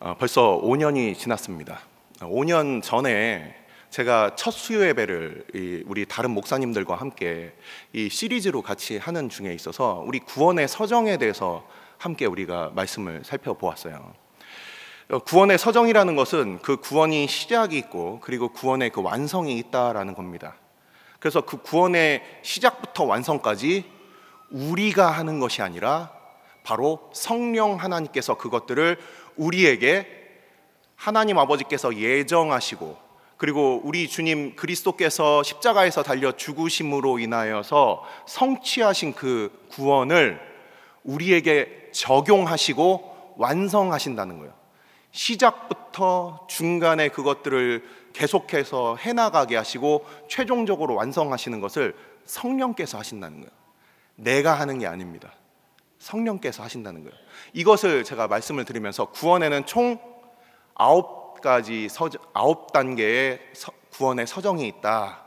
벌써 5년이 지났습니다. 5년 전에 제가 첫 수요 예배를 우리 다른 목사님들과 함께 이 시리즈로 같이 하는 중에 있어서 우리 구원의 서정에 대해서 함께 우리가 말씀을 살펴보았어요. 구원의 서정이라는 것은 그 구원이 시작이 있고 그리고 구원의 그 완성이 있다라는 겁니다. 그래서 그 구원의 시작부터 완성까지 우리가 하는 것이 아니라 바로 성령 하나님께서 그것들을 우리에게 하나님 아버지께서 예정하시고 그리고 우리 주님 그리스도께서 십자가에서 달려 죽으심으로 인하여서 성취하신 그 구원을 우리에게 적용하시고 완성하신다는 거예요. 시작부터 중간에 그것들을 계속해서 해나가게 하시고 최종적으로 완성하시는 것을 성령께서 하신다는 거예요. 내가 하는 게 아닙니다. 성령께서 하신다는 거예요. 이것을 제가 말씀을 드리면서 구원에는 총 9단계의 구원의 서정이 있다.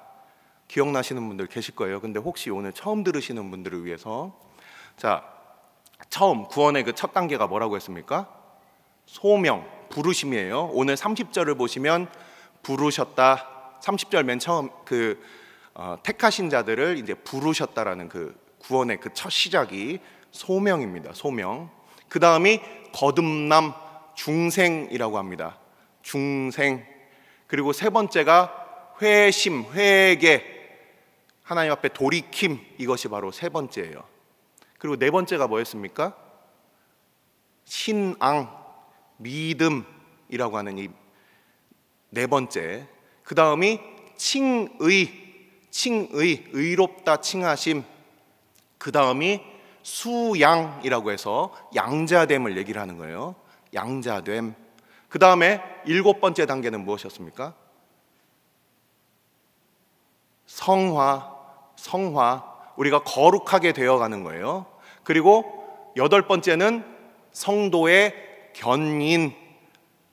기억나시는 분들 계실 거예요. 근데 혹시 오늘 처음 들으시는 분들을 위해서, 자, 처음 구원의 그 첫 단계가 뭐라고 했습니까? 소명, 부르심이에요. 오늘 30절을 보시면 부르셨다. 30절 맨 처음 택하신 자들을 이제 부르셨다라는 그 구원의 그 첫 시작이 소명입니다. 소명. 그 다음이 거듭남, 중생이라고 합니다. 중생. 그리고 세 번째가 회심, 회개, 하나님 앞에 돌이킴. 이것이 바로 세 번째예요. 그리고 네 번째가 뭐였습니까? 신앙, 믿음이라고 하는 이 네 번째. 그 다음이 칭의, 의롭다 칭하심. 그 다음이 수양이라고 해서 양자됨을 얘기를 하는 거예요. 양자됨. 그 다음에 7번째 단계는 무엇이었습니까? 성화. 우리가 거룩하게 되어가는 거예요. 그리고 8번째는 성도의 견인.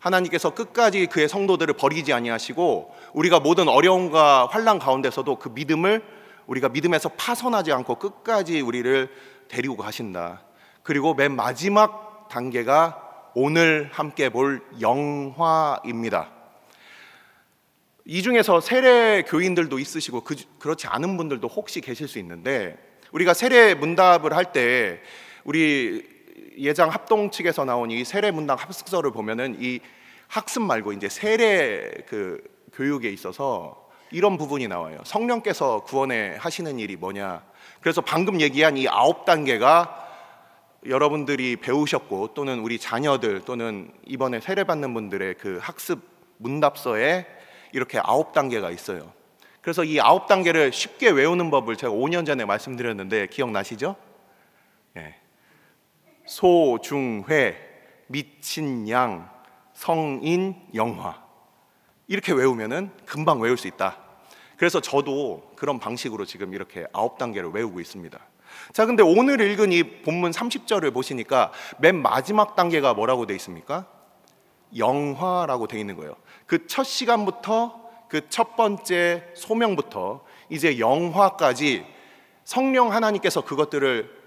하나님께서 끝까지 그의 성도들을 버리지 아니하시고 우리가 모든 어려움과 환난 가운데서도 그 믿음을 우리가 믿음에서 파선하지 않고 끝까지 우리를 데리고 가신다. 그리고 맨 마지막 단계가 오늘 함께 볼 영화입니다. 이 중에서 세례 교인들도 있으시고 그렇지 않은 분들도 혹시 계실 수 있는데, 우리가 세례 문답을 할 때 우리 예장 합동 측에서 나온 이 세례 문답 합숙서를 보면은 이 학습 말고 이제 세례 그 교육에 있어서 이런 부분이 나와요. 성령께서 구원에 하시는 일이 뭐냐. 그래서 방금 얘기한 이 9단계가 여러분들이 배우셨고 또는 우리 자녀들 또는 이번에 세례받는 분들의 그 학습 문답서에 이렇게 9단계가 있어요. 그래서 이 9단계를 쉽게 외우는 법을 제가 5년 전에 말씀드렸는데 기억나시죠? 예. 소, 중, 회, 미친 양, 성인, 영화. 이렇게 외우면은 금방 외울 수 있다. 그래서 저도 그런 방식으로 지금 이렇게 9단계를 외우고 있습니다. 자, 근데 오늘 읽은 이 본문 30절을 보시니까 맨 마지막 단계가 뭐라고 돼 있습니까? 영화라고 돼 있는 거예요. 그 첫 시간부터 그 첫 번째 소명부터 이제 영화까지 성령 하나님께서 그것들을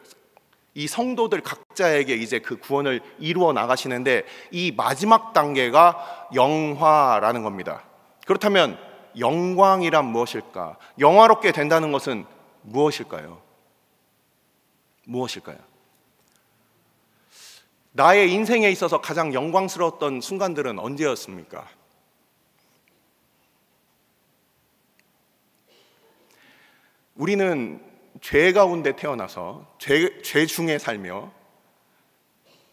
이 성도들 각자에게 이제 그 구원을 이루어 나가시는데 이 마지막 단계가 영화라는 겁니다. 그렇다면 영광이란 무엇일까? 영화롭게 된다는 것은 무엇일까요? 무엇일까요? 나의 인생에 있어서 가장 영광스러웠던 순간들은 언제였습니까? 우리는 죄 가운데 태어나서 죄 중에 살며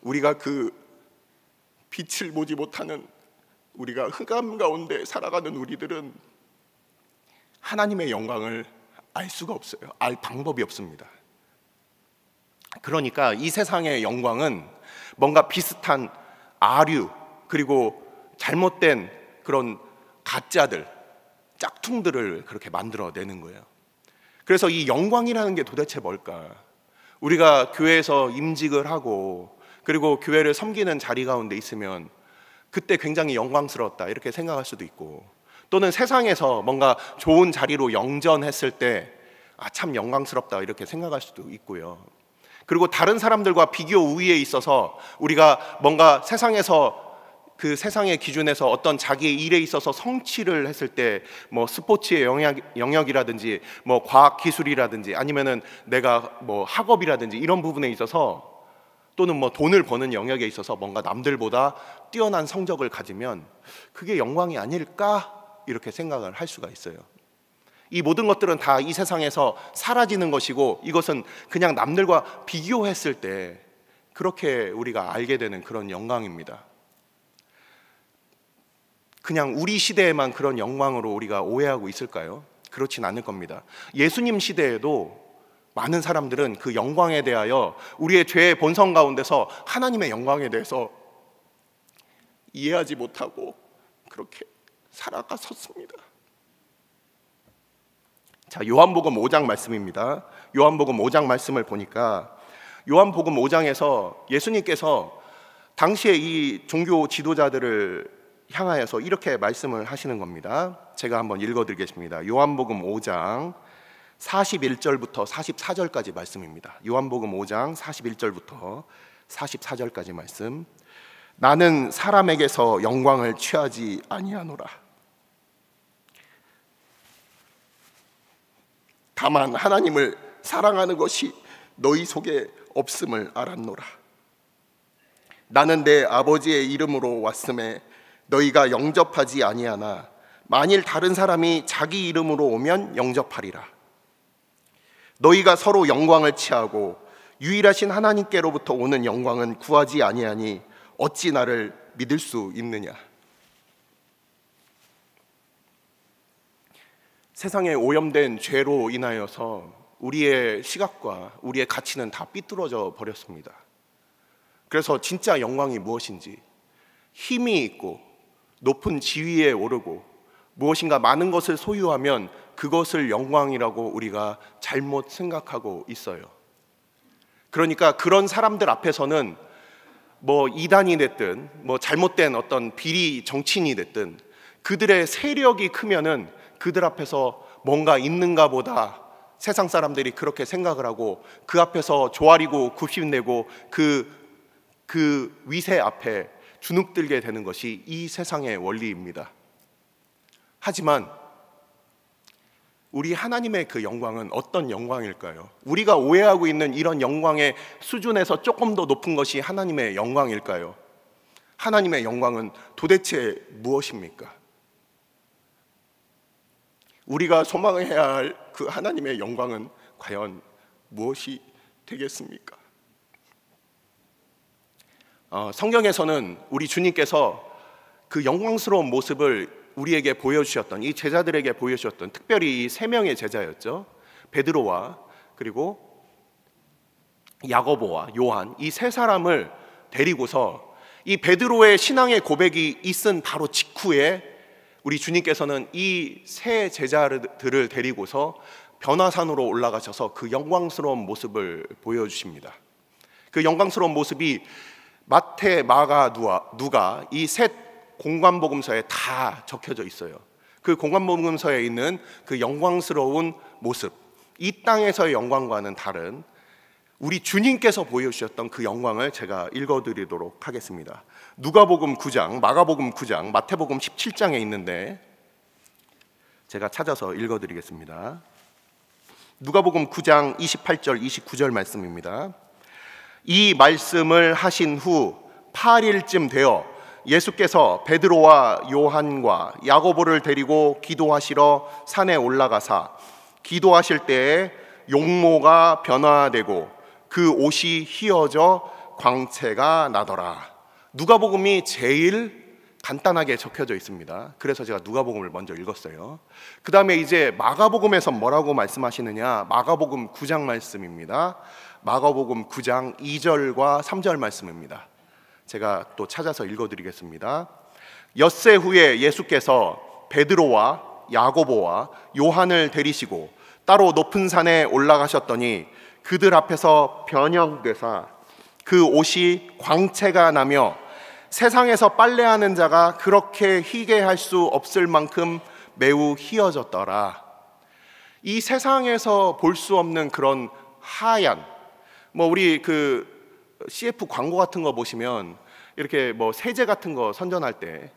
우리가 그 빛을 보지 못하는 우리가 흑암 가운데 살아가는 우리들은 하나님의 영광을 알 수가 없어요. 알 방법이 없습니다. 그러니까 이 세상의 영광은 뭔가 비슷한 아류 그리고 잘못된 그런 가짜들, 짝퉁들을 그렇게 만들어내는 거예요. 그래서 이 영광이라는 게 도대체 뭘까? 우리가 교회에서 임직을 하고 그리고 교회를 섬기는 자리 가운데 있으면 그때 굉장히 영광스러웠다 이렇게 생각할 수도 있고, 또는 세상에서 뭔가 좋은 자리로 영전했을 때 참 영광스럽다 이렇게 생각할 수도 있고요. 그리고 다른 사람들과 비교 우위에 있어서 우리가 뭔가 세상에서 그 세상의 기준에서 어떤 자기의 일에 있어서 성취를 했을 때 뭐 스포츠의 영역이라든지 뭐 과학 기술이라든지 아니면은 내가 뭐 학업이라든지 이런 부분에 있어서 또는 뭐 돈을 버는 영역에 있어서 뭔가 남들보다 뛰어난 성적을 가지면 그게 영광이 아닐까 이렇게 생각을 할 수가 있어요. 이 모든 것들은 다 이 세상에서 사라지는 것이고 이것은 그냥 남들과 비교했을 때 그렇게 우리가 알게 되는 그런 영광입니다. 그냥 우리 시대에만 그런 영광으로 우리가 오해하고 있을까요? 그렇진 않을 겁니다. 예수님 시대에도 많은 사람들은 그 영광에 대하여 우리의 죄의 본성 가운데서 하나님의 영광에 대해서 이해하지 못하고 그렇게 살아갔었습니다. 자, 요한복음 5장 말씀입니다. 요한복음 5장 말씀을 보니까 요한복음 5장에서 예수님께서 당시에 이 종교 지도자들을 향하여서 이렇게 말씀을 하시는 겁니다. 제가 한번 읽어드리겠습니다. 요한복음 5장 41절부터 44절까지 말씀입니다. 요한복음 5장 41절부터 44절까지 말씀. 나는 사람에게서 영광을 취하지 아니하노라. 다만 하나님을 사랑하는 것이 너희 속에 없음을 알았노라. 나는 내 아버지의 이름으로 왔음에 너희가 영접하지 아니하나 만일 다른 사람이 자기 이름으로 오면 영접하리라. 너희가 서로 영광을 취하고 유일하신 하나님께로부터 오는 영광은 구하지 아니하니 어찌 나를 믿을 수 있느냐. 세상에 오염된 죄로 인하여서 우리의 시각과 우리의 가치는 다 삐뚤어져 버렸습니다. 그래서 진짜 영광이 무엇인지, 힘이 있고 높은 지위에 오르고 무엇인가 많은 것을 소유하면 그것을 영광이라고 우리가 잘못 생각하고 있어요. 그러니까 그런 사람들 앞에서는 뭐 이단이 됐든 뭐 잘못된 어떤 비리 정치인이 됐든 그들의 세력이 크면은 그들 앞에서 뭔가 있는가 보다 세상 사람들이 그렇게 생각을 하고 그 앞에서 조아리고 굽신내고 그 위세 앞에 주눅들게 되는 것이 이 세상의 원리입니다. 하지만 우리 하나님의 그 영광은 어떤 영광일까요? 우리가 오해하고 있는 이런 영광의 수준에서 조금 더 높은 것이 하나님의 영광일까요? 하나님의 영광은 도대체 무엇입니까? 우리가 소망해야 할 그 하나님의 영광은 과연 무엇이 되겠습니까? 성경에서는 우리 주님께서 그 영광스러운 모습을 우리에게 보여주셨던, 이 제자들에게 보여주셨던, 특별히 이 세 명의 제자였죠. 베드로와 그리고 야고보와 요한, 이 세 사람을 데리고서 이 베드로의 신앙의 고백이 있은 바로 직후에 우리 주님께서는 이 세 제자들을 데리고서 변화산으로 올라가셔서 그 영광스러운 모습을 보여주십니다. 그 영광스러운 모습이 마태, 마가, 누가 이 셋 공관복음서에 다 적혀져 있어요. 그 공관복음서에 있는 그 영광스러운 모습, 이 땅에서의 영광과는 다른 우리 주님께서 보여주셨던 그 영광을 제가 읽어드리도록 하겠습니다. 누가복음 9장, 마가복음 9장, 마태복음 17장에 있는데 제가 찾아서 읽어드리겠습니다. 누가복음 9장 28절, 29절 말씀입니다. 이 말씀을 하신 후 8일쯤 되어 예수께서 베드로와 요한과 야고보를 데리고 기도하시러 산에 올라가사 기도하실 때에 용모가 변화되고 그 옷이 휘어져 광채가 나더라. 누가복음이 제일 간단하게 적혀져 있습니다. 그래서 제가 누가복음을 먼저 읽었어요. 그 다음에 이제 마가복음에서 뭐라고 말씀하시느냐, 마가복음 9장 말씀입니다. 마가복음 9장 2절과 3절 말씀입니다. 제가 또 찾아서 읽어드리겠습니다. 엿새 후에 예수께서 베드로와 야고보와 요한을 데리시고 따로 높은 산에 올라가셨더니 그들 앞에서 변형되사 그 옷이 광채가 나며 세상에서 빨래하는 자가 그렇게 희게 할 수 없을 만큼 매우 희어졌더라. 이 세상에서 볼 수 없는 그런 하얀, 뭐 우리 그 CF 광고 같은 거 보시면 이렇게 뭐 세제 같은 거 선전할 때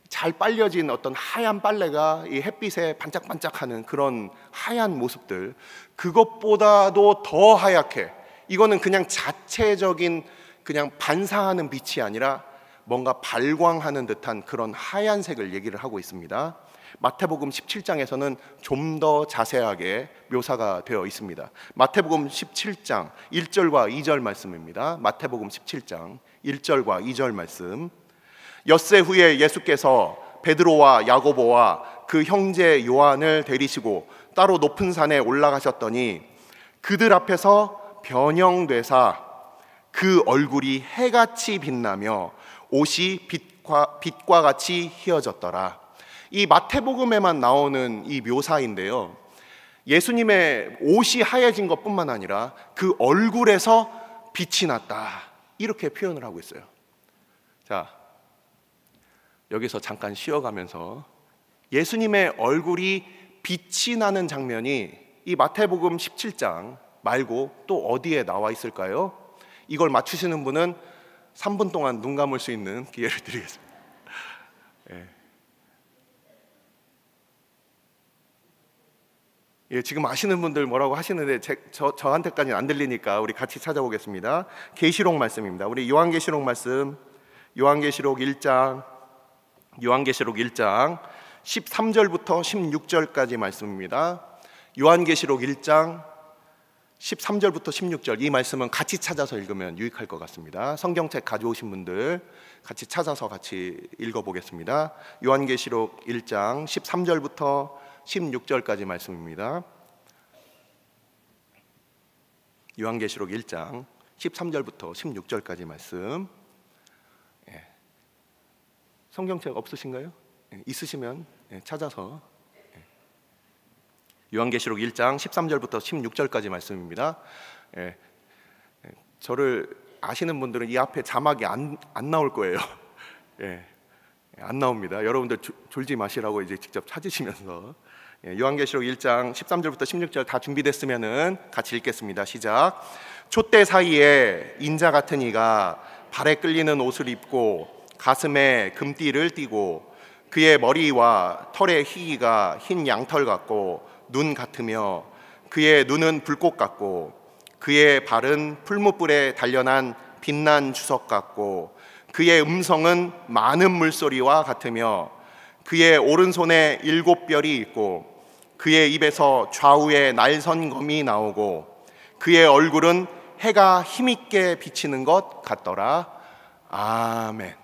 잘 빨려진 어떤 하얀 빨래가 이 햇빛에 반짝반짝하는 그런 하얀 모습들, 그것보다도 더 하얗게, 이거는 그냥 자체적인 그냥 반사하는 빛이 아니라 뭔가 발광하는 듯한 그런 하얀색을 얘기를 하고 있습니다. 마태복음 17장에서는 좀 더 자세하게 묘사가 되어 있습니다. 마태복음 17장 1절과 2절 말씀입니다. 마태복음 17장 1절과 2절 말씀. 엿새 후에 예수께서 베드로와 야고보와 그 형제 요한을 데리시고 따로 높은 산에 올라가셨더니 그들 앞에서 변형되사 그 얼굴이 해같이 빛나며 옷이 빛과 같이 휘어졌더라. 이 마태복음에만 나오는 이 묘사인데요, 예수님의 옷이 하얘진 것뿐만 아니라 그 얼굴에서 빛이 났다, 이렇게 표현을 하고 있어요. 자, 여기서 잠깐 쉬어가면서 예수님의 얼굴이 빛이 나는 장면이 이 마태복음 17장 말고 또 어디에 나와 있을까요? 이걸 맞추시는 분은 3분 동안 눈 감을 수 있는 기회를 드리겠습니다. 예, 지금 아시는 분들 뭐라고 하시는데 저한테까지는 안 들리니까 우리 같이 찾아보겠습니다. 계시록 말씀입니다. 우리 요한계시록 말씀, 요한계시록 1장 13절부터 16절까지 말씀입니다. 요한계시록 1장 13절부터 16절, 이 말씀은 같이 찾아서 읽으면 유익할 것 같습니다. 성경책 가져오신 분들 같이 찾아서 같이 읽어보겠습니다. 요한계시록 1장 13절부터 16절까지 말씀입니다. 요한계시록 1장 13절부터 16절까지 말씀. 성경책 없으신가요? 있으시면 찾아서. 요한계시록 1장 13절부터 16절까지 말씀입니다. 저를 아시는 분들은 이 앞에 자막이 안 나올 거예요. 안 나옵니다. 여러분들 졸지 마시라고 이제 직접 찾으시면서. 요한계시록 1장 13절부터 16절 다 준비됐으면은 같이 읽겠습니다. 시작. 촛대 사이에 인자 같은 이가 발에 끌리는 옷을 입고 가슴에 금띠를 띠고 그의 머리와 털의 희기가 흰 양털 같고 눈 같으며 그의 눈은 불꽃 같고 그의 발은 풀무불에 단련한 빛난 주석 같고 그의 음성은 많은 물소리와 같으며 그의 오른손에 7별이 있고 그의 입에서 좌우에 날선검이 나오고 그의 얼굴은 해가 힘있게 비치는 것 같더라. 아멘.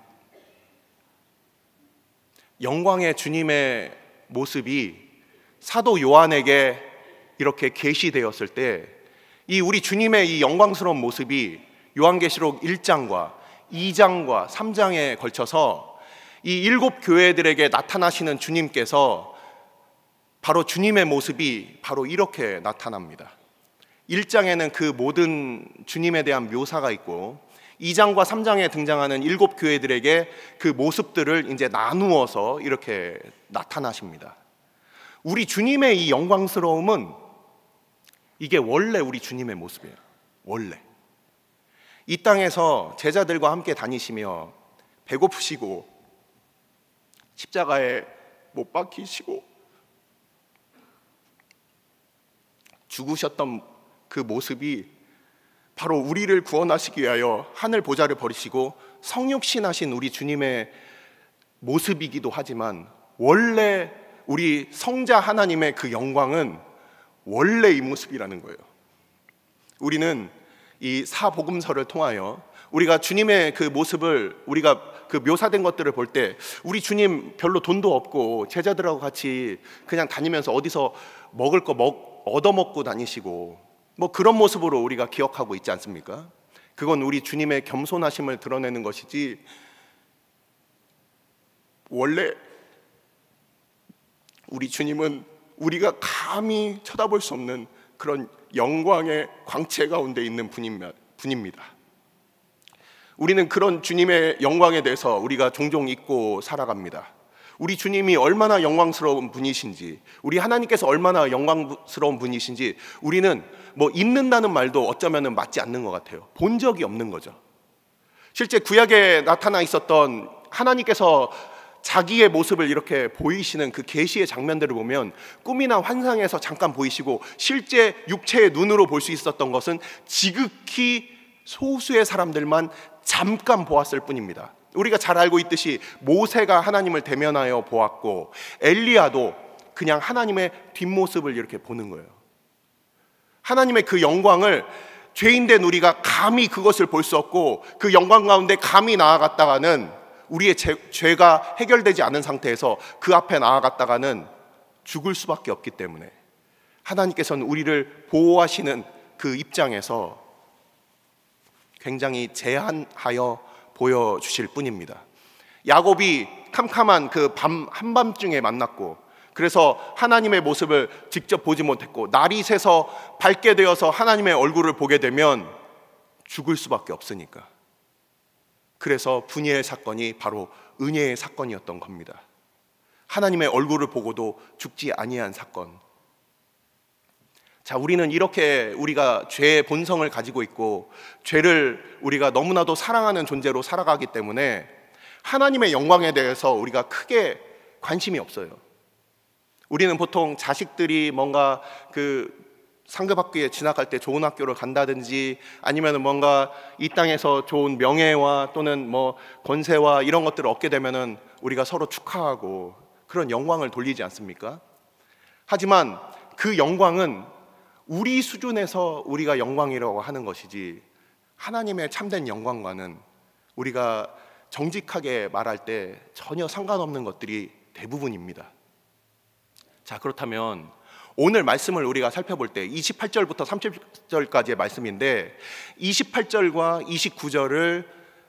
영광의 주님의 모습이 사도 요한에게 이렇게 계시되었을 때 이 우리 주님의 이 영광스러운 모습이 요한계시록 1장과 2장과 3장에 걸쳐서 이 7교회들에게 나타나시는 주님께서 바로 주님의 모습이 바로 이렇게 나타납니다. 1장에는 그 모든 주님에 대한 묘사가 있고 2장과 3장에 등장하는 7교회들에게 그 모습들을 이제 나누어서 이렇게 나타나십니다. 우리 주님의 이 영광스러움은 이게 원래 우리 주님의 모습이에요. 원래 이 땅에서 제자들과 함께 다니시며 배고프시고 십자가에 못 박히시고 죽으셨던 그 모습이 바로 우리를 구원하시기 위하여 하늘 보좌를 버리시고 성육신하신 우리 주님의 모습이기도 하지만 원래 우리 성자 하나님의 그 영광은 원래 이 모습이라는 거예요. 우리는 이 사복음서를 통하여 우리가 주님의 그 모습을, 우리가 그 묘사된 것들을 볼 때 우리 주님 별로 돈도 없고 제자들하고 같이 그냥 다니면서 어디서 먹을 거 얻어먹고 다니시고 뭐 그런 모습으로 우리가 기억하고 있지 않습니까? 그건 우리 주님의 겸손하심을 드러내는 것이지 원래 우리 주님은 우리가 감히 쳐다볼 수 없는 그런 영광의 광채 가운데 있는 분입니다. 우리는 그런 주님의 영광에 대해서 우리가 종종 잊고 살아갑니다. 우리 주님이 얼마나 영광스러운 분이신지, 우리 하나님께서 얼마나 영광스러운 분이신지 우리는 뭐 잊는다는 말도 어쩌면 맞지 않는 것 같아요. 본 적이 없는 거죠. 실제 구약에 나타나 있었던 하나님께서 자기의 모습을 이렇게 보이시는 그 계시의 장면들을 보면 꿈이나 환상에서 잠깐 보이시고 실제 육체의 눈으로 볼 수 있었던 것은 지극히 소수의 사람들만 잠깐 보았을 뿐입니다. 우리가 잘 알고 있듯이 모세가 하나님을 대면하여 보았고 엘리야도 그냥 하나님의 뒷모습을 이렇게 보는 거예요. 하나님의 그 영광을 죄인된 우리가 감히 그것을 볼 수 없고 그 영광 가운데 감히 나아갔다가는 우리의 죄가 해결되지 않은 상태에서 그 앞에 나아갔다가는 죽을 수밖에 없기 때문에 하나님께서는 우리를 보호하시는 그 입장에서 굉장히 제한하여 보여주실 뿐입니다. 야곱이 캄캄한 그 한밤중에 만났고 그래서 하나님의 모습을 직접 보지 못했고 날이 새서 밝게 되어서 하나님의 얼굴을 보게 되면 죽을 수밖에 없으니까. 그래서 분이엘 사건이 바로 은혜의 사건이었던 겁니다. 하나님의 얼굴을 보고도 죽지 아니한 사건. 자, 우리는 이렇게 우리가 죄의 본성을 가지고 있고 죄를 우리가 너무나도 사랑하는 존재로 살아가기 때문에 하나님의 영광에 대해서 우리가 크게 관심이 없어요. 우리는 보통 자식들이 뭔가 그 상급 학교에 진학할 때 좋은 학교를 간다든지 아니면 뭔가 이 땅에서 좋은 명예와 또는 뭐 권세와 이런 것들을 얻게 되면은 우리가 서로 축하하고 그런 영광을 돌리지 않습니까? 하지만 그 영광은 우리 수준에서 우리가 영광이라고 하는 것이지 하나님의 참된 영광과는 우리가 정직하게 말할 때 전혀 상관없는 것들이 대부분입니다. 자, 그렇다면 오늘 말씀을 우리가 살펴볼 때 28절부터 30절까지의 말씀인데 28절과 29절을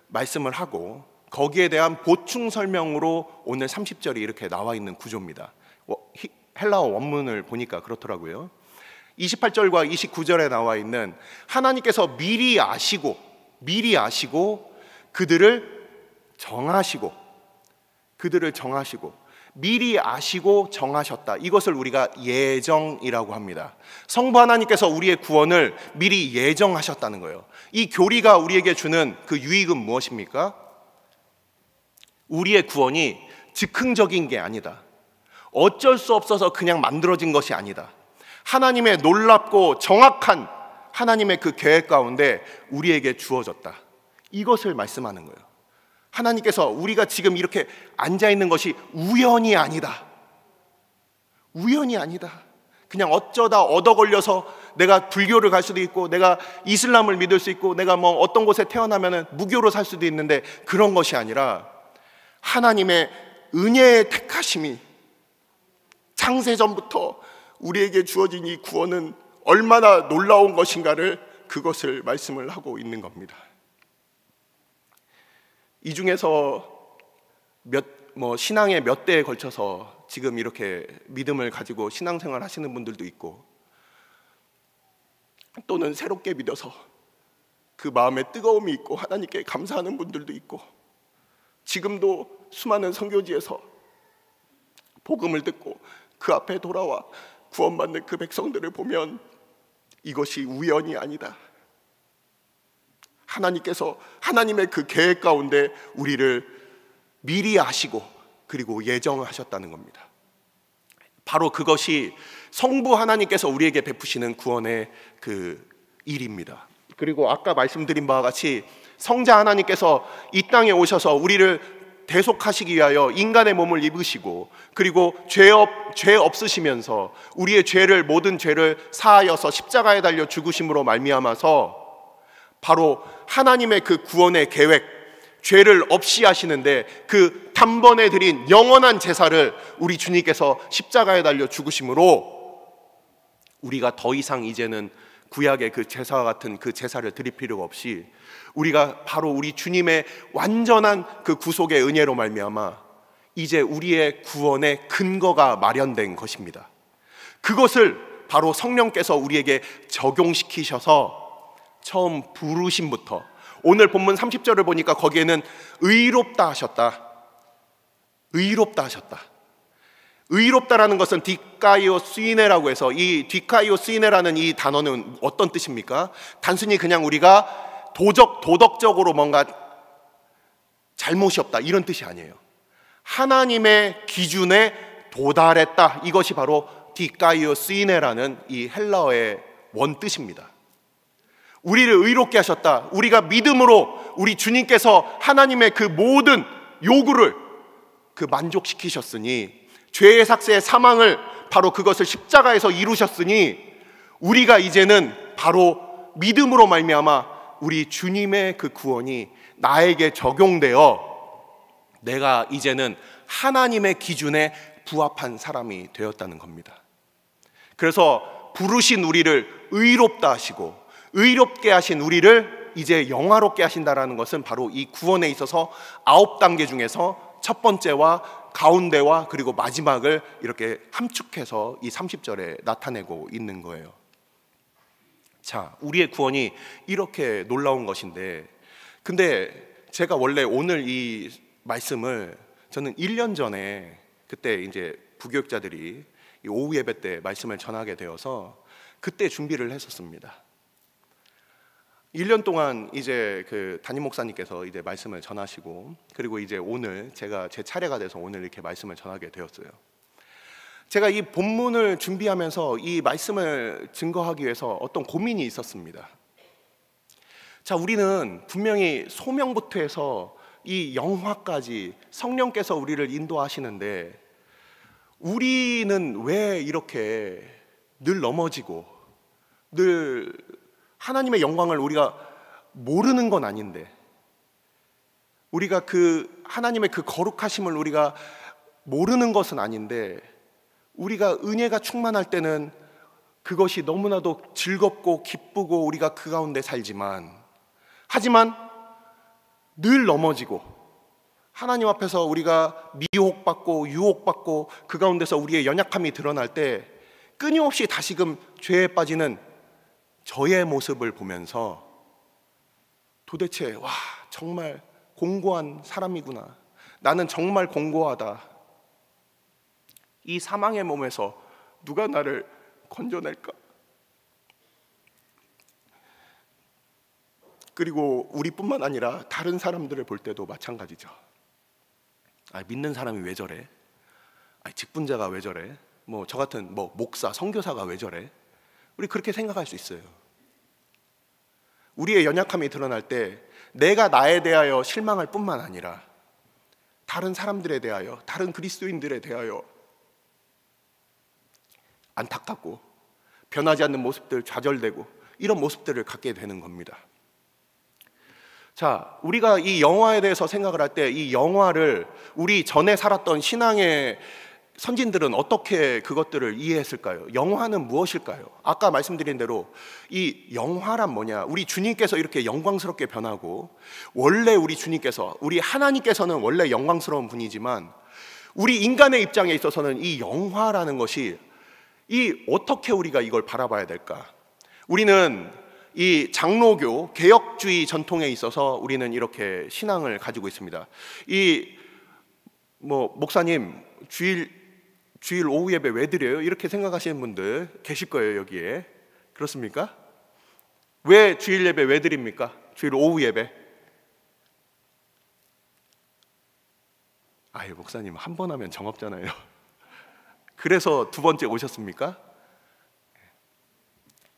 말씀을 하고 거기에 대한 보충 설명으로 오늘 30절이 이렇게 나와 있는 구조입니다. 헬라어 원문을 보니까 그렇더라고요. 28절과 29절에 나와 있는 하나님께서 미리 아시고 그들을 정하시고 미리 아시고 정하셨다. 이것을 우리가 예정이라고 합니다. 성부 하나님께서 우리의 구원을 미리 예정하셨다는 거예요. 이 교리가 우리에게 주는 그 유익은 무엇입니까? 우리의 구원이 즉흥적인 게 아니다. 어쩔 수 없어서 그냥 만들어진 것이 아니다. 하나님의 놀랍고 정확한 하나님의 그 계획 가운데 우리에게 주어졌다. 이것을 말씀하는 거예요. 하나님께서 우리가 지금 이렇게 앉아있는 것이 우연이 아니다. 우연이 아니다. 그냥 어쩌다 얻어 걸려서 내가 불교를 갈 수도 있고 내가 이슬람을 믿을 수 있고 내가 뭐 어떤 곳에 태어나면 무교로 살 수도 있는데 그런 것이 아니라 하나님의 은혜의 택하심이 창세전부터 우리에게 주어진 이 구원은 얼마나 놀라운 것인가를 그것을 말씀을 하고 있는 겁니다. 이 중에서 신앙의 몇 대에 걸쳐서 지금 이렇게 믿음을 가지고 신앙생활 하시는 분들도 있고 또는 새롭게 믿어서 그 마음에 뜨거움이 있고 하나님께 감사하는 분들도 있고 지금도 수많은 선교지에서 복음을 듣고 그 앞에 돌아와 구원받는 그 백성들을 보면 이것이 우연이 아니다. 하나님께서 하나님의 그 계획 가운데 우리를 미리 아시고 그리고 예정하셨다는 겁니다. 바로 그것이 성부 하나님께서 우리에게 베푸시는 구원의 그 일입니다. 그리고 아까 말씀드린 바와 같이 성자 하나님께서 이 땅에 오셔서 우리를 대속하시기 위하여 인간의 몸을 입으시고 그리고 죄 없으시면서 우리의 모든 죄를 사하여서 십자가에 달려 죽으심으로 말미암아서 바로 하나님의 그 구원의 계획, 죄를 없이 하시는데 그 단번에 드린 영원한 제사를 우리 주님께서 십자가에 달려 죽으심으로 우리가 더 이상 이제는 구약의 그 제사와 같은 그 제사를 드릴 필요가 없이 우리가 바로 우리 주님의 완전한 그 구속의 은혜로 말미암아 이제 우리의 구원의 근거가 마련된 것입니다. 그것을 바로 성령께서 우리에게 적용시키셔서 처음 부르심부터 오늘 본문 30절을 보니까 거기에는 의롭다 하셨다. 의롭다 하셨다. 의롭다라는 것은 디카이오 스이네라고 해서 이 디카이오 스이네라는 이 단어는 어떤 뜻입니까? 단순히 그냥 우리가 도덕적으로 뭔가 잘못이 없다 이런 뜻이 아니에요. 하나님의 기준에 도달했다. 이것이 바로 디카이오스이네라는 이 헬라어의 원뜻입니다. 우리를 의롭게 하셨다. 우리가 믿음으로 우리 주님께서 하나님의 그 모든 요구를 만족시키셨으니, 죄의 삭제의 사망을 바로 그것을 십자가에서 이루셨으니, 우리가 이제는 바로 믿음으로 말미암아 우리 주님의 그 구원이 나에게 적용되어 내가 이제는 하나님의 기준에 부합한 사람이 되었다는 겁니다. 그래서 부르신 우리를 의롭다 하시고 의롭게 하신 우리를 이제 영화롭게 하신다라는 것은 바로 이 구원에 있어서 9단계 중에서 첫 번째와 가운데와 그리고 마지막을 이렇게 함축해서 이 30절에 나타내고 있는 거예요. 자, 우리의 구원이 이렇게 놀라운 것인데, 근데 제가 원래 오늘 이 말씀을 저는 1년 전에 그때 이제 부교육자들이 이 오후 예배 때 말씀을 전하게 되어서 그때 준비를 했었습니다. 1년 동안 이제 그 담임 목사님께서 이제 말씀을 전하시고, 그리고 이제 오늘 제가 제 차례가 돼서 오늘 이렇게 말씀을 전하게 되었어요. 제가 이 본문을 준비하면서 이 말씀을 증거하기 위해서 어떤 고민이 있었습니다. 자, 우리는 분명히 소명부터 해서 이 영화까지 성령께서 우리를 인도하시는데, 우리는 왜 이렇게 늘 넘어지고 늘 하나님의 영광을 우리가 모르는 건 아닌데, 우리가 그 하나님의 그 거룩하심을 우리가 모르는 것은 아닌데, 우리가 은혜가 충만할 때는 그것이 너무나도 즐겁고 기쁘고 우리가 그 가운데 살지만, 하지만 늘 넘어지고 하나님 앞에서 우리가 미혹받고 유혹받고 그 가운데서 우리의 연약함이 드러날 때 끊임없이 다시금 죄에 빠지는 저의 모습을 보면서 도대체 와, 정말 공고한 사람이구나, 나는 정말 공고하다, 이 사망의 몸에서 누가 나를 건져낼까? 그리고 우리뿐만 아니라 다른 사람들을 볼 때도 마찬가지죠. 믿는 사람이 왜 저래? 직분자가 왜 저래? 저 같은 목사, 선교사가 왜 저래? 우리 그렇게 생각할 수 있어요. 우리의 연약함이 드러날 때 내가 나에 대하여 실망할 뿐만 아니라 다른 사람들에 대하여, 다른 그리스도인들에 대하여 안타깝고 변하지 않는 모습들, 좌절되고 이런 모습들을 갖게 되는 겁니다. 자, 우리가 이 영화에 대해서 생각을 할 때 이 영화를 우리 전에 살았던 신앙의 선진들은 어떻게 그것들을 이해했을까요? 영화는 무엇일까요? 아까 말씀드린 대로 이 영화란 뭐냐? 우리 주님께서 이렇게 영광스럽게 변하고, 원래 우리 주님께서, 우리 하나님께서는 원래 영광스러운 분이지만 우리 인간의 입장에 있어서는 이 영화라는 것이 어떻게 우리가 이걸 바라봐야 될까? 우리는 이 장로교 개혁주의 전통에 있어서 우리는 이렇게 신앙을 가지고 있습니다. 목사님 주일 오후 예배 왜 드려요? 이렇게 생각하시는 분들 계실 거예요, 여기에. 그렇습니까? 왜 주일 예배 왜 드립니까? 주일 오후 예배. 목사님 한 번 하면 정없잖아요. 그래서 두 번째 오셨습니까?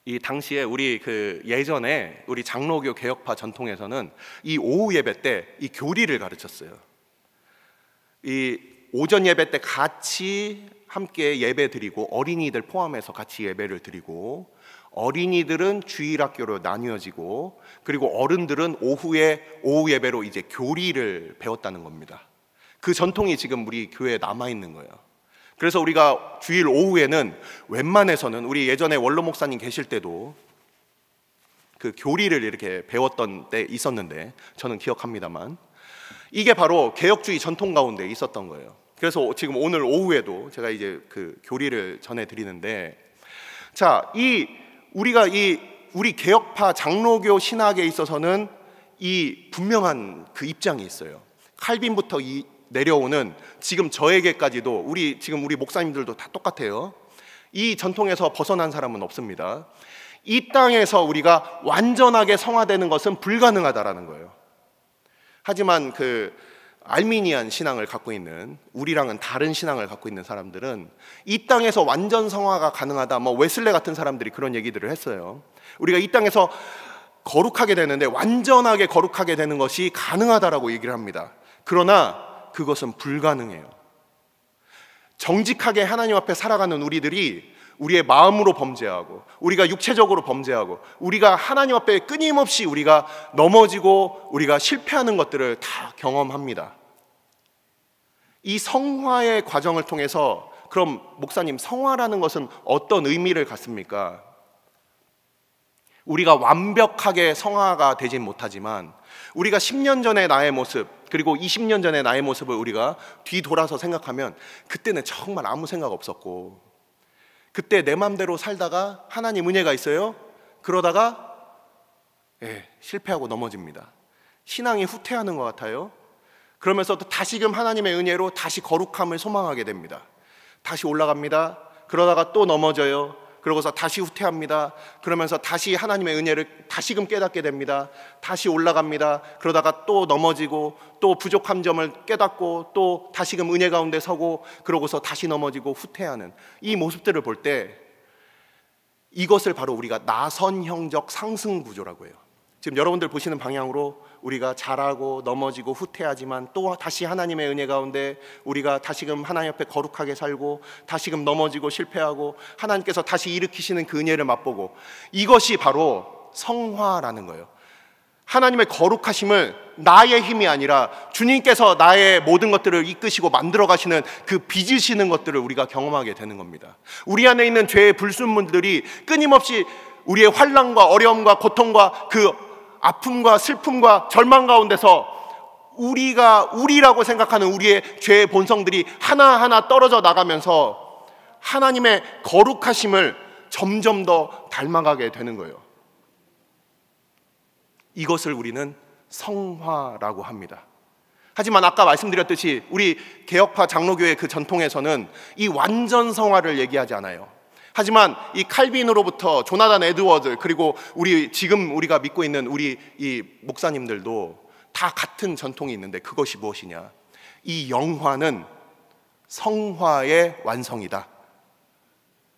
이 당시에 우리 예전에 우리 장로교 개혁파 전통에서는 이 오후 예배 때 이 교리를 가르쳤어요. 이 오전 예배 때 같이 함께 예배 드리고, 어린이들 포함해서 같이 예배를 드리고, 어린이들은 주일학교로 나뉘어지고, 그리고 어른들은 오후에 오후 예배로 이제 교리를 배웠다는 겁니다. 그 전통이 지금 우리 교회에 남아 있는 거예요. 그래서 우리가 주일 오후에는 웬만해서는, 우리 예전에 원로 목사님 계실 때도 그 교리를 이렇게 배웠던 때 있었는데, 저는 기억합니다만, 이게 바로 개혁주의 전통 가운데 있었던 거예요. 그래서 지금 오늘 오후에도 제가 이제 그 교리를 전해드리는데, 자, 우리가 우리 개혁파 장로교 신학에 있어서는 이 분명한 그 입장이 있어요. 칼빈부터 내려오는 지금 저에게까지도, 우리 목사님들도 다 똑같아요. 이 전통에서 벗어난 사람은 없습니다. 이 땅에서 우리가 완전하게 성화되는 것은 불가능하다라는 거예요. 하지만 알미니안 신앙을 갖고 있는, 우리랑은 다른 신앙을 갖고 있는 사람들은 이 땅에서 완전 성화가 가능하다, 뭐 웨슬레 같은 사람들이 그런 얘기들을 했어요. 우리가 이 땅에서 거룩하게 되는데, 완전하게 거룩하게 되는 것이 가능하다라고 얘기를 합니다. 그러나 그것은 불가능해요. 정직하게 하나님 앞에 살아가는 우리들이 우리의 마음으로 범죄하고, 우리가 육체적으로 범죄하고, 우리가 하나님 앞에 끊임없이 우리가 넘어지고 우리가 실패하는 것들을 다 경험합니다. 이 성화의 과정을 통해서, 그럼 목사님, 성화라는 것은 어떤 의미를 갖습니까? 우리가 완벽하게 성화가 되진 못하지만 우리가 10년 전의 나의 모습, 그리고 20년 전의 나의 모습을 우리가 뒤돌아서 생각하면 그때는 정말 아무 생각 없었고, 그때 내 맘대로 살다가 하나님 은혜가 있어요. 그러다가 실패하고 넘어집니다. 신앙이 후퇴하는 것 같아요. 그러면서 또 다시금 하나님의 은혜로 다시 거룩함을 소망하게 됩니다. 다시 올라갑니다. 그러다가 또 넘어져요. 그러고서 다시 후퇴합니다. 그러면서 다시 하나님의 은혜를 다시금 깨닫게 됩니다. 다시 올라갑니다. 그러다가 또 넘어지고, 또 부족한 점을 깨닫고, 또 다시금 은혜 가운데 서고, 그러고서 다시 넘어지고 후퇴하는 이 모습들을 볼 때, 이것을 바로 우리가 나선형적 상승 구조라고 해요. 지금 여러분들 보시는 방향으로 우리가 잘하고 넘어지고 후퇴하지만 또 다시 하나님의 은혜 가운데 우리가 다시금 하나님 앞에 거룩하게 살고, 다시금 넘어지고 실패하고, 하나님께서 다시 일으키시는 그 은혜를 맛보고, 이것이 바로 성화라는 거예요. 하나님의 거룩하심을 나의 힘이 아니라 주님께서 나의 모든 것들을 이끄시고 만들어 가시는 그 빚으시는 것들을 우리가 경험하게 되는 겁니다. 우리 안에 있는 죄의 불순물들이 끊임없이 우리의 환난과 어려움과 고통과 그 아픔과 슬픔과 절망 가운데서 우리라고 생각하는 우리의 죄의 본성들이 하나하나 떨어져 나가면서 하나님의 거룩하심을 점점 더 닮아가게 되는 거예요. 이것을 우리는 성화라고 합니다. 하지만 아까 말씀드렸듯이 우리 개혁파 장로교회 그 전통에서는 이 완전 성화를 얘기하지 않아요. 하지만 이 칼빈으로부터 조나단 에드워즈, 그리고 지금 우리가 믿고 있는 우리 이 목사님들도 다 같은 전통이 있는데, 그것이 무엇이냐? 이 영화는 성화의 완성이다.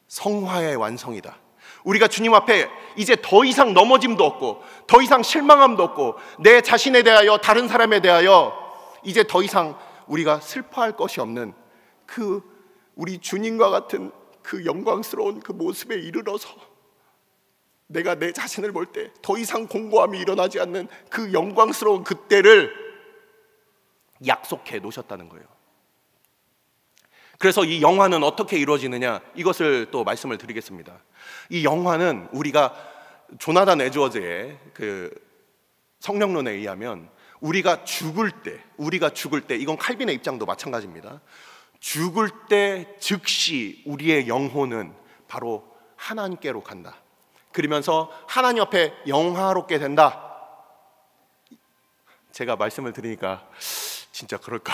성화의 완성이다. 우리가 주님 앞에 이제 더 이상 넘어짐도 없고, 더 이상 실망함도 없고, 내 자신에 대하여, 다른 사람에 대하여 이제 더 이상 우리가 슬퍼할 것이 없는 그 우리 주님과 같은 그 영광스러운 그 모습에 이르러서, 내가 내 자신을 볼 때 더 이상 공고함이 일어나지 않는 그 영광스러운 그때를 약속해 놓으셨다는 거예요. 그래서 이 영화는 어떻게 이루어지느냐, 이것을 또 말씀을 드리겠습니다. 이 영화는 우리가 조나단 에드워즈의 그 성령론에 의하면 우리가 죽을 때, 이건 칼빈의 입장도 마찬가지입니다. 죽을 때 즉시 우리의 영혼은 바로 하나님께로 간다. 그러면서 하나님 앞에 영화롭게 된다. 제가 말씀을 드리니까 진짜 그럴까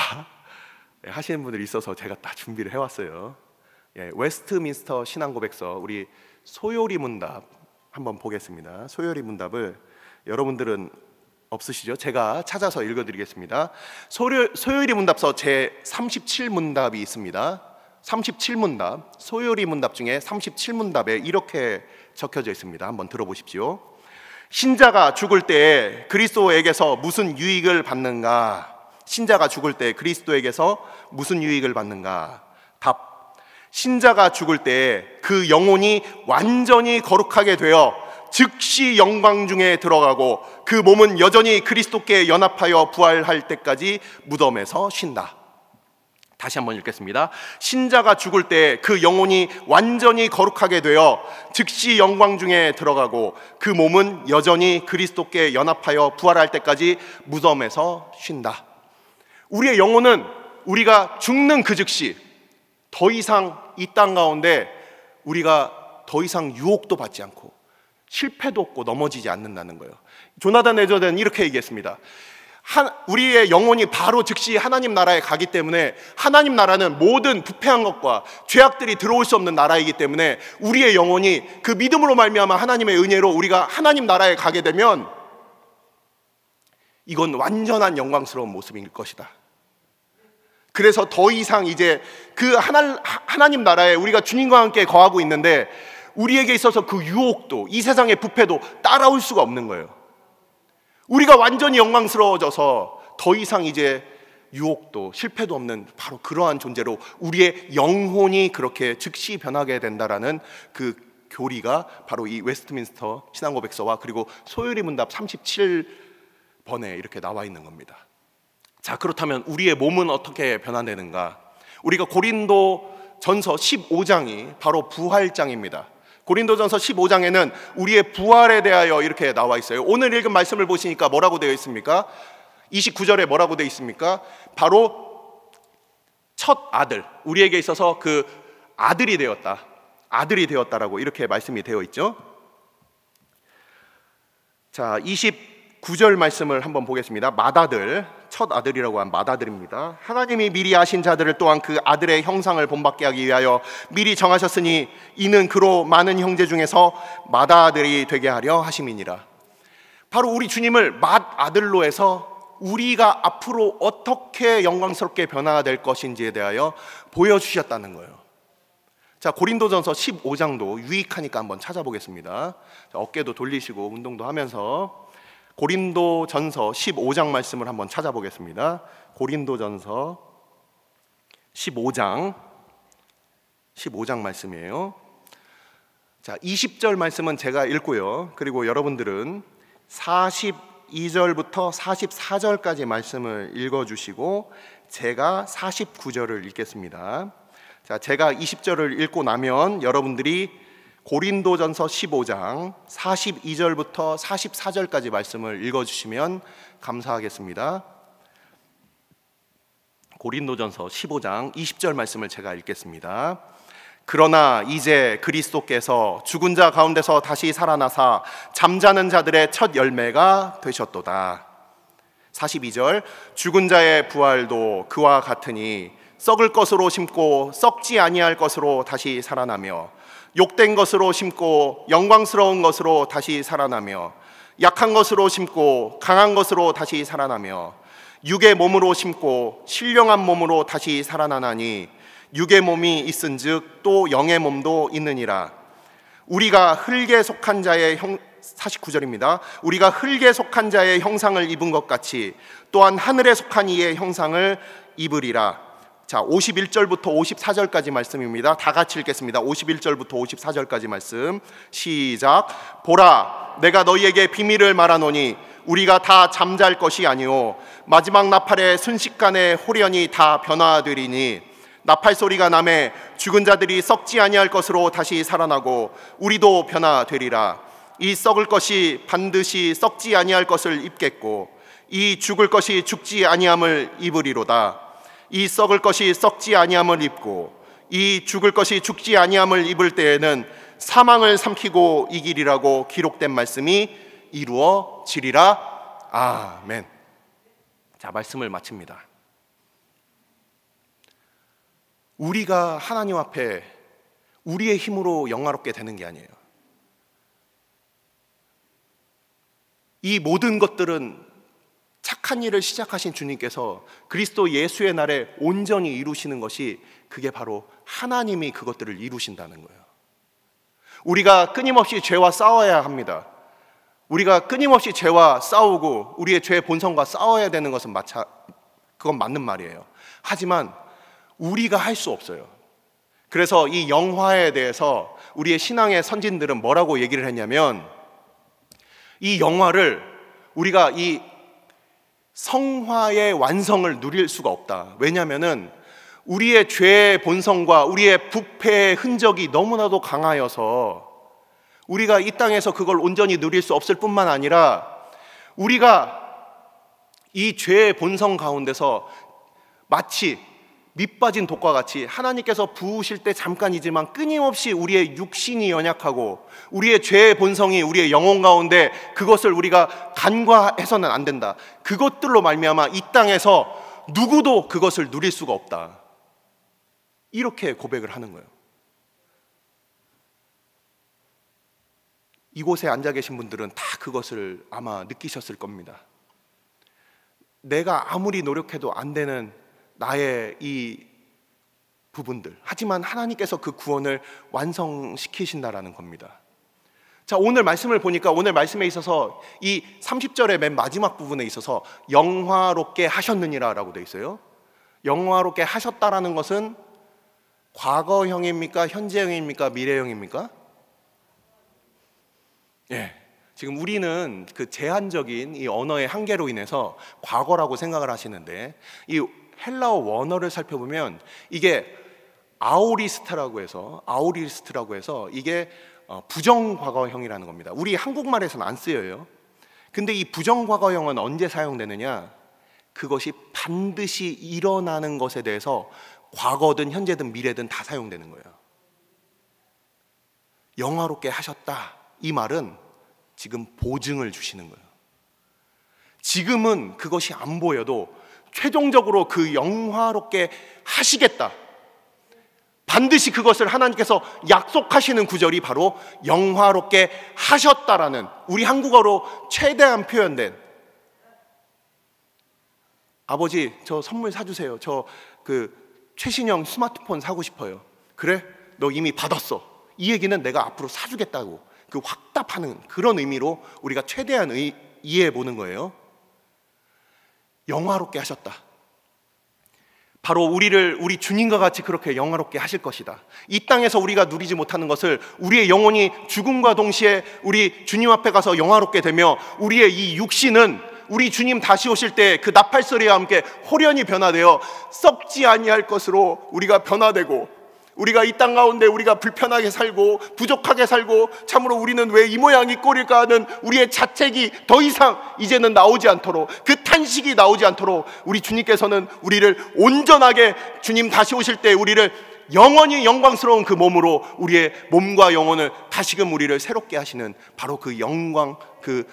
하시는 분들이 있어서 제가 다 준비를 해왔어요. 웨스트민스터 신앙고백서, 우리 소요리 문답 한번 보겠습니다. 소요리 문답을 여러분들은 없으시죠? 제가 찾아서 읽어드리겠습니다. 소요리 문답서 제 37문답이 있습니다. 37문답, 소요리 문답 중에 37문답에 이렇게 적혀져 있습니다. 한번 들어보십시오. 신자가 죽을 때 그리스도에게서 무슨 유익을 받는가? 신자가 죽을 때 그리스도에게서 무슨 유익을 받는가? 답: 신자가 죽을 때 그 영혼이 완전히 거룩하게 되어 즉시 영광 중에 들어가고, 그 몸은 여전히 그리스도께 연합하여 부활할 때까지 무덤에서 쉰다. 다시 한번 읽겠습니다. 신자가 죽을 때 그 영혼이 완전히 거룩하게 되어 즉시 영광 중에 들어가고, 그 몸은 여전히 그리스도께 연합하여 부활할 때까지 무덤에서 쉰다. 우리의 영혼은 우리가 죽는 그 즉시 더 이상 이 땅 가운데 우리가 더 이상 유혹도 받지 않고 실패도 없고 넘어지지 않는다는 거예요. 조나단 에드워즈는 이렇게 얘기했습니다. 우리의 영혼이 바로 즉시 하나님 나라에 가기 때문에, 하나님 나라는 모든 부패한 것과 죄악들이 들어올 수 없는 나라이기 때문에 우리의 영혼이 그 믿음으로 말미암아 하나님의 은혜로 우리가 하나님 나라에 가게 되면 이건 완전한 영광스러운 모습일 것이다. 그래서 더 이상 이제 그 하나님 나라에 우리가 주님과 함께 거하고 있는데 우리에게 있어서 그 유혹도, 이 세상의 부패도 따라올 수가 없는 거예요. 우리가 완전히 영광스러워져서 더 이상 이제 유혹도 실패도 없는 바로 그러한 존재로 우리의 영혼이 그렇게 즉시 변하게 된다라는 그 교리가 바로 이 웨스트민스터 신앙고백서와 그리고 소요리 문답 37번에 이렇게 나와 있는 겁니다. 자, 그렇다면 우리의 몸은 어떻게 변화되는가? 우리가 고린도전서 15장이 바로 부활장입니다. 고린도전서 15장에는 우리의 부활에 대하여 이렇게 나와 있어요. 오늘 읽은 말씀을 보시니까 뭐라고 되어 있습니까? 29절에 뭐라고 되어 있습니까? 바로 첫 아들, 우리에게 있어서 그 아들이 되었다라고 이렇게 말씀이 되어 있죠. 자, 29절 말씀을 한번 보겠습니다. 맏아들, 첫 아들이라고 한 맏아들입니다. 하나님이 미리 아신 자들을 또한 그 아들의 형상을 본받게 하기 위하여 미리 정하셨으니 이는 그로 많은 형제 중에서 맏아들이 되게 하려 하심이니라. 바로 우리 주님을 맏아들로 해서 우리가 앞으로 어떻게 영광스럽게 변화될 것인지에 대하여 보여주셨다는 거예요. 자, 고린도전서 15장도 유익하니까 한번 찾아보겠습니다. 자, 어깨도 돌리시고 운동도 하면서 고린도전서 15장 말씀을 한번 찾아보겠습니다. 고린도전서 15장 말씀이에요. 자, 20절 말씀은 제가 읽고요. 그리고 여러분들은 42절부터 44절까지 말씀을 읽어주시고 제가 49절을 읽겠습니다. 자, 제가 20절을 읽고 나면 여러분들이 고린도전서 15장 42절부터 44절까지 말씀을 읽어주시면 감사하겠습니다. 고린도전서 15장 20절 말씀을 제가 읽겠습니다. 그러나 이제 그리스도께서 죽은 자 가운데서 다시 살아나사 잠자는 자들의 첫 열매가 되셨도다. 42절 죽은 자의 부활도 그와 같으니 썩을 것으로 심고 썩지 아니할 것으로 다시 살아나며 욕된 것으로 심고 영광스러운 것으로 다시 살아나며 약한 것으로 심고 강한 것으로 다시 살아나며 육의 몸으로 심고 신령한 몸으로 다시 살아나나니 육의 몸이 있은즉 또 영의 몸도 있느니라. 우리가 흙에 속한 자의 49절입니다. 우리가 흙에 속한 자의 형상을 입은 것 같이 또한 하늘에 속한 이의 형상을 입으리라. 자, 51절부터 54절까지 말씀입니다. 다 같이 읽겠습니다. 51절부터 54절까지 말씀 시작. 보라, 내가 너희에게 비밀을 말하노니 우리가 다 잠잘 것이 아니오 마지막 나팔의 순식간에 홀연히 다 변화되리니 나팔 소리가 나매 죽은 자들이 썩지 아니할 것으로 다시 살아나고 우리도 변화되리라. 이 썩을 것이 반드시 썩지 아니할 것을 입겠고 이 죽을 것이 죽지 아니함을 입으리로다. 이 썩을 것이 썩지 아니함을 입고 이 죽을 것이 죽지 아니함을 입을 때에는 사망을 삼키고 이기리라고 기록된 말씀이 이루어지리라. 아멘. 자, 말씀을 마칩니다. 우리가 하나님 앞에 우리의 힘으로 영화롭게 되는 게 아니에요. 이 모든 것들은 착한 일을 시작하신 주님께서 그리스도 예수의 날에 온전히 이루시는 것이 그게 바로 하나님이 그것들을 이루신다는 거예요. 우리가 끊임없이 죄와 싸워야 합니다. 우리가 끊임없이 죄와 싸우고 우리의 죄의 본성과 싸워야 되는 것은 그건 맞는 말이에요. 하지만 우리가 할 수 없어요. 그래서 이 영화에 대해서 우리의 신앙의 선진들은 뭐라고 얘기를 했냐면 이 영화를 우리가 이 성화의 완성을 누릴 수가 없다. 왜냐하면은 우리의 죄의 본성과 우리의 부패의 흔적이 너무나도 강하여서 우리가 이 땅에서 그걸 온전히 누릴 수 없을 뿐만 아니라 우리가 이 죄의 본성 가운데서 마치 밑 빠진 독과 같이 하나님께서 부으실 때 잠깐이지만 끊임없이 우리의 육신이 연약하고 우리의 죄의 본성이 우리의 영혼 가운데 그것을 우리가 간과해서는 안 된다. 그것들로 말미암아 이 땅에서 누구도 그것을 누릴 수가 없다. 이렇게 고백을 하는 거예요. 이곳에 앉아 계신 분들은 다 그것을 아마 느끼셨을 겁니다. 내가 아무리 노력해도 안 되는 나의 이 부분들, 하지만 하나님께서 그 구원을 완성시키신다라는 겁니다. 자, 오늘 말씀을 보니까 오늘 말씀에 있어서 이 30절의 맨 마지막 부분에 있어서 영화롭게 하셨느니라 라고 되어 있어요. 영화롭게 하셨다라는 것은 과거형입니까? 현재형입니까? 미래형입니까? 예. 지금 우리는 그 제한적인 이 언어의 한계로 인해서 과거라고 생각을 하시는데, 이 헬라어 원어를 살펴보면 이게 아오리스트라고 해서 이게 부정과거형이라는 겁니다. 우리 한국말에서는 안 쓰여요. 근데 이 부정과거형은 언제 사용되느냐? 그것이 반드시 일어나는 것에 대해서 과거든 현재든 미래든 다 사용되는 거예요. 영화롭게 하셨다, 이 말은 지금 보증을 주시는 거예요. 지금은 그것이 안 보여도 최종적으로 그 영화롭게 하시겠다, 반드시 그것을 하나님께서 약속하시는 구절이 바로 영화롭게 하셨다라는, 우리 한국어로 최대한 표현된, 아버지 저 선물 사주세요, 저 그 최신형 스마트폰 사고 싶어요. 그래? 너 이미 받았어. 이 얘기는 내가 앞으로 사주겠다고, 그 확답하는 그런 의미로 우리가 최대한 이해해 보는 거예요. 영화롭게 하셨다, 바로 우리 주님과 같이 그렇게 영화롭게 하실 것이다. 이 땅에서 우리가 누리지 못하는 것을 우리의 영혼이 죽음과 동시에 우리 주님 앞에 가서 영화롭게 되며, 우리의 이 육신은 우리 주님 다시 오실 때 그 나팔소리와 함께 호련히 변화되어 썩지 아니할 것으로 우리가 변화되고, 우리가 이 땅 가운데 우리가 불편하게 살고 부족하게 살고 참으로 우리는 왜 이 모양 이 꼴일까 하는 우리의 자책이 더 이상 이제는 나오지 않도록, 그 탄식이 나오지 않도록 우리 주님께서는 우리를 온전하게, 주님 다시 오실 때 우리를 영원히 영광스러운 그 몸으로 우리의 몸과 영혼을 다시금 우리를 새롭게 하시는 바로 그 영광, 그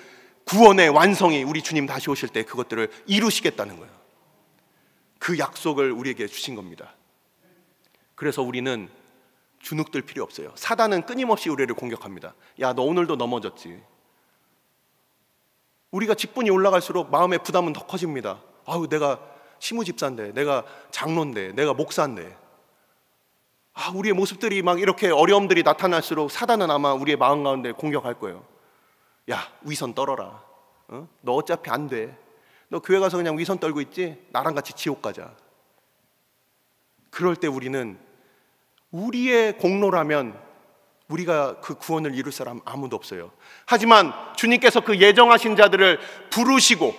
구원의 완성이 우리 주님 다시 오실 때 그것들을 이루시겠다는 거예요. 그 약속을 우리에게 주신 겁니다. 그래서 우리는 주눅들 필요 없어요. 사단은 끊임없이 우리를 공격합니다. 야, 너 오늘도 넘어졌지. 우리가 직분이 올라갈수록 마음의 부담은 더 커집니다. 아유, 내가 시무집사인데, 내가 장로인데, 내가 목사인데. 우리의 모습들이 막 이렇게 어려움들이 나타날수록 사단은 아마 우리의 마음 가운데 공격할 거예요. 야, 위선 떨어라. 너 어차피 안 돼. 너 교회 가서 그냥 위선 떨고 있지? 나랑 같이 지옥 가자. 그럴 때 우리는 우리의 공로라면 우리가 그 구원을 이룰 사람 아무도 없어요. 하지만 주님께서 그 예정하신 자들을 부르시고,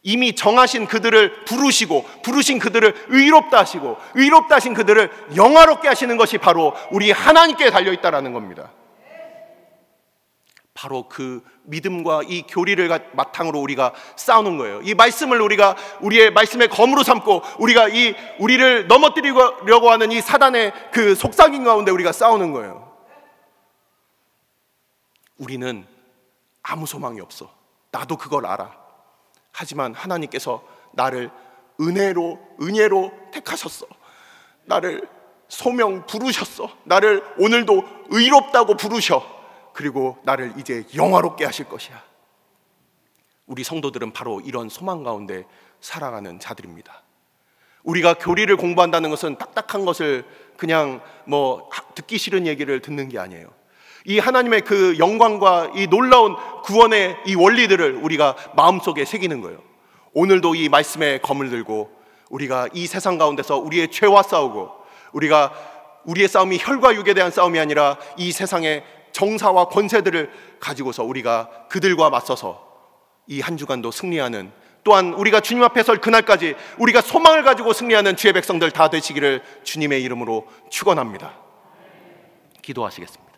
이미 정하신 그들을 부르신 그들을 의롭다 하시고, 의롭다 하신 그들을 영화롭게 하시는 것이 바로 우리 하나님께 달려있다라는 겁니다. 바로 그 믿음과 이 교리를 바탕으로 우리가 싸우는 거예요. 이 말씀을 우리가 우리의 말씀의 검으로 삼고, 우리가 우리를 넘어뜨리려고 하는 이 사단의 그 속삭임 가운데 우리가 싸우는 거예요. 우리는 아무 소망이 없어. 나도 그걸 알아. 하지만 하나님께서 나를 은혜로 택하셨어. 나를 소명 부르셨어. 나를 오늘도 의롭다고 부르셔. 그리고 나를 이제 영화롭게 하실 것이야. 우리 성도들은 바로 이런 소망 가운데 살아가는 자들입니다. 우리가 교리를 공부한다는 것은 딱딱한 것을 그냥 듣기 싫은 얘기를 듣는 게 아니에요. 이 하나님의 그 영광과 이 놀라운 구원의 이 원리들을 우리가 마음속에 새기는 거예요. 오늘도 이 말씀의 검을 들고 우리가 이 세상 가운데서 우리의 죄와 싸우고, 우리의 싸움이 혈과 육에 대한 싸움이 아니라 이 세상의 정사와 권세들을 가지고서 우리가 그들과 맞서서 이 한 주간도 승리하는, 또한 우리가 주님 앞에 설 그날까지 우리가 소망을 가지고 승리하는 주의 백성들 다 되시기를 주님의 이름으로 축원합니다. 기도하시겠습니다.